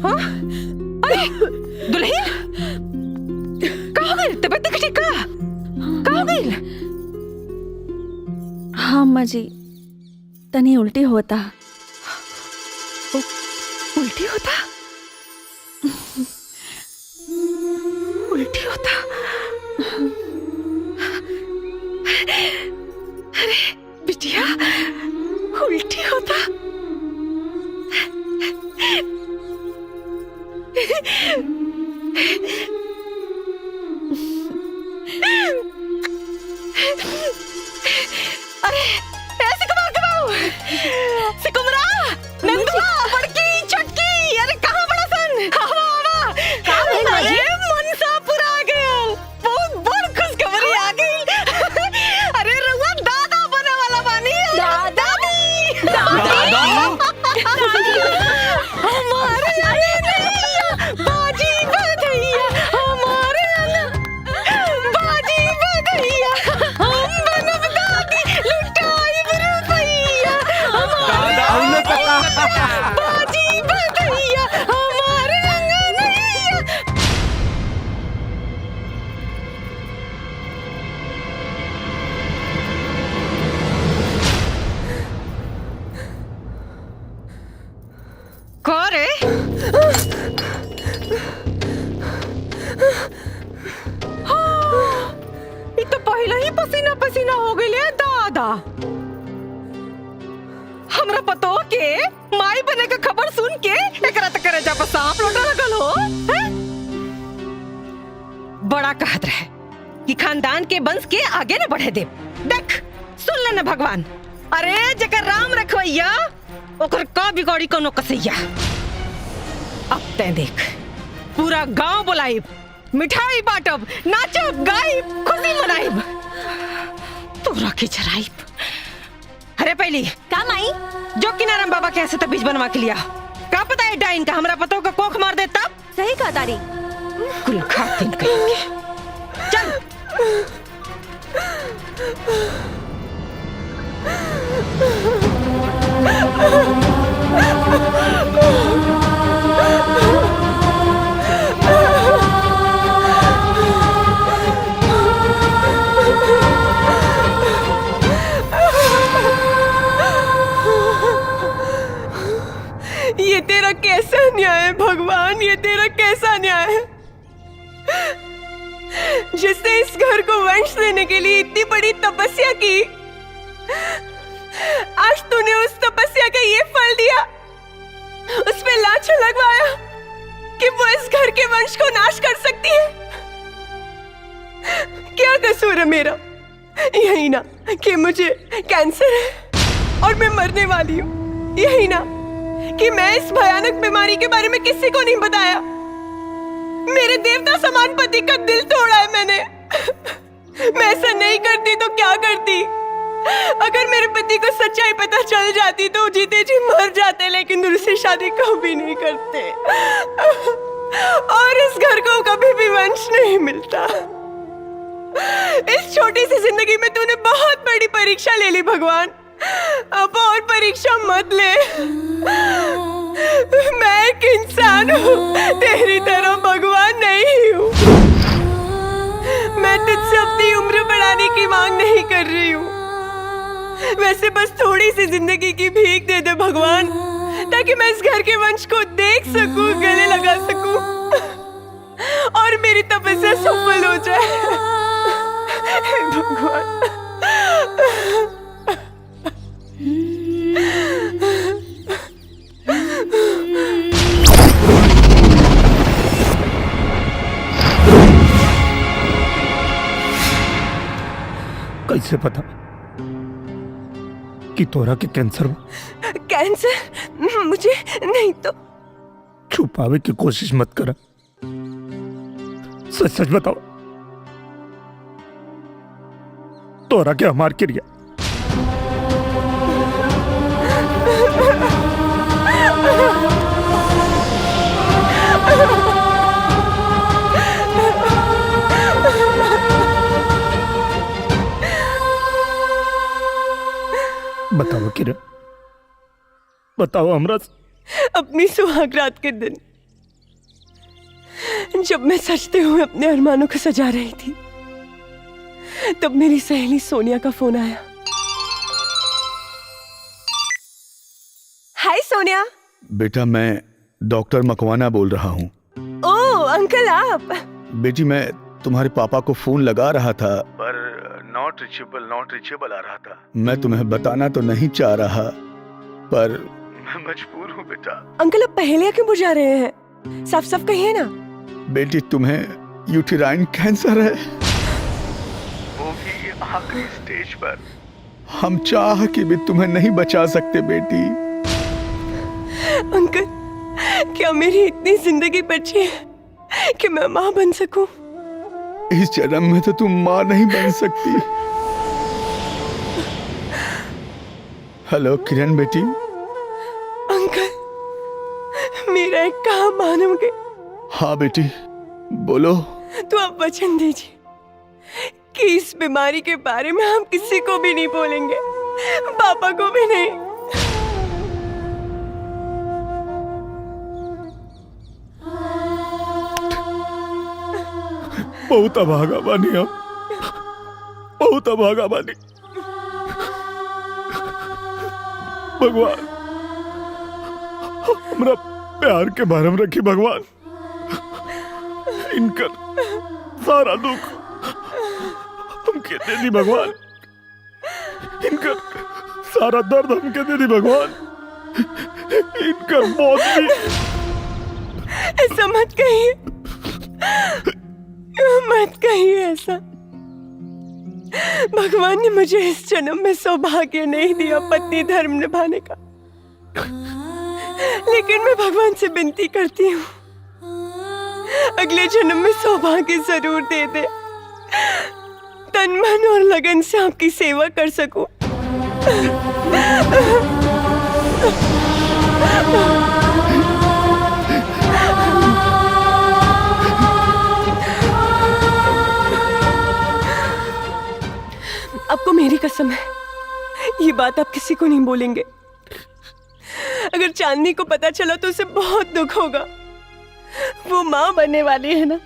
हाँ? अरे दुल्हन कहाँ गई? तबीयत नहीं ठीक का? कहाँ गई? हाँ अम्मा जी, तनी उल्टी होता। उल्टी होता? उल्टी होता? अरे बिटिया, उल्टी होता? अरे ऐसे कमाओ सिकुमरा, नंदुआ, बड़की, छोटकी, अरे कहाँ बड़ा सन? आवा अरे मनसापुर आ गए, बहुत बड़ खुशखबरी आ गई। अरे रउआ दादा बने वाला बानी। दादा हमारे बाजी बधैया, हमारे बाजी बधैया, हम बनब दादी लुटाई रुपैया, हमारे बाजी बधैया, हमारे अंगनैया। करे ये तो पहले ही पसीना पसीना हो गई ले दादा। हमरा पतो के माई बने का खबर सुन के एकरा तक करे जा सांप लौटा लगल हो। हैं? बड़ा कहत रहे कि खानदान के वंश के आगे न बढ़े दे। देख सुन लेना भगवान, अरे जकर राम रखवैया ओकर का बिगाड़ी कोनो कसैया। अब ते देख पूरा गांव बुलाइब, मिठाई बांटब, नाचब गाइब, खुशी मनाइब, तोरा के चराइब। अरे पहली का माई? जो किनाराम बाबा के ऐसे बीज बनवा के लिया। का पता है डाइन का हमरा पतो का कोख मार देता। सही कहा तारी। कुल खातिन कहेंगे। चल ये तेरा कैसा न्याय है भगवान, ये तेरा कैसा न्याय है? जिसने इस घर को वंश देने के लिए इतनी बड़ी तपस्या की, आज तूने उस तपस्या का ये फल दिया, उस पे लांछन लगवाया कि वो इस घर के वंश को नाश कर सकती है। क्या कसूर है मेरा? यही ना कि मुझे कैंसर है और मैं मरने वाली हूँ। यही ना कि मैं इस भयानक बीमारी के बारे में किसी को नहीं बताया। मेरे देवता समान पति का दिल तोड़ा है मैंने। मैं ऐसा नहीं करती तो क्या करती? अगर मेरे पति को सच्चाई पता चल जाती तो जीते जी मर जाते, लेकिन दूसरी शादी कभी नहीं करते और इस घर को कभी भी वंश नहीं मिलता। इस छोटी सी जिंदगी में तूने बहुत बड़ी परीक्षा ले ली भगवान, अब और परीक्षा मत ले। मैं एक इंसान हूँ, तेरी तरह भगवान नहीं हूँ। मैं तुझसे अपनी उम्र बढ़ाने की मांग नहीं कर रही हूँ, वैसे बस थोड़ी सी जिंदगी की भीख दे दे भगवान, ताकि मैं इस घर के वंश को देख सकूं, गले लगा सकूं और मेरी तपस्या सफल हो जाए। भगवान कैसे पता कि तोरा के कैंसर हुआ? कैंसर मुझे नहीं तो। छुपावे की कोशिश मत करा, सच सच बताओ, तोरा के हमार क्रिया? बताओ किरण, बताओ हमरा। अपनी सुहाग रात के दिन जब मैं सजते हुए अपने अरमानों को सजा रही थी, तब मेरी सहेली सोनिया का फोन आया। हाय सोनिया। बेटा, मैं डॉक्टर मकवाना बोल रहा हूँ। ओह अंकल, आप? बेटी, मैं तुम्हारे पापा को फोन लगा रहा था पर नॉट रीचेबल आ रहा था। मैं तुम्हें बताना तो नहीं चाह रहा पर मैं मजबूर हूँ बेटा। अंकल, आप पहेलियां क्यों बुझा रहे हैं? साफ साफ कहिए ना। बेटी, तुम्हें यूटेराइन कैंसर है, वो भी आखिरी स्टेज पर। हम चाह के भी तुम्हें नहीं बचा सकते बेटी। अंकल, क्या मेरी इतनी जिंदगी बची है कि मैं माँ बन सकूं? इस जन्म में तो तुम माँ नहीं बन सकती। हेलो किरण बेटी। अंकल, मेरा एक काम मानोगे? हाँ बेटी, बोलो। तो आप वचन दीजिए कि इस बीमारी के बारे में हम किसी को भी नहीं बोलेंगे, पापा को भी नहीं। बहुत अभागा बानी हम, बहुत अभागा बानी। भगवान हमरा प्यार के बारे में रखी भगवान। इनकर सारा दुख हमके दे दी भगवान, इनकर सारा दर्द हमके दे दी भगवान, इनकर मौत भी। ऐसा मत कहिए, मत कहिए ऐसा। भगवान ने मुझे इस जन्म में सौभाग्य नहीं दिया पत्नी धर्म निभाने का, लेकिन मैं भगवान से विनती करती हूँ अगले जन्म में सौभाग्य जरूर दे दे, तन मन और लगन से आपकी सेवा कर सकूं। आपको मेरी कसम है, ये बात आप किसी को नहीं बोलेंगे। अगर चांदनी को पता चला तो उसे बहुत दुख होगा। वो माँ बनने वाली है ना।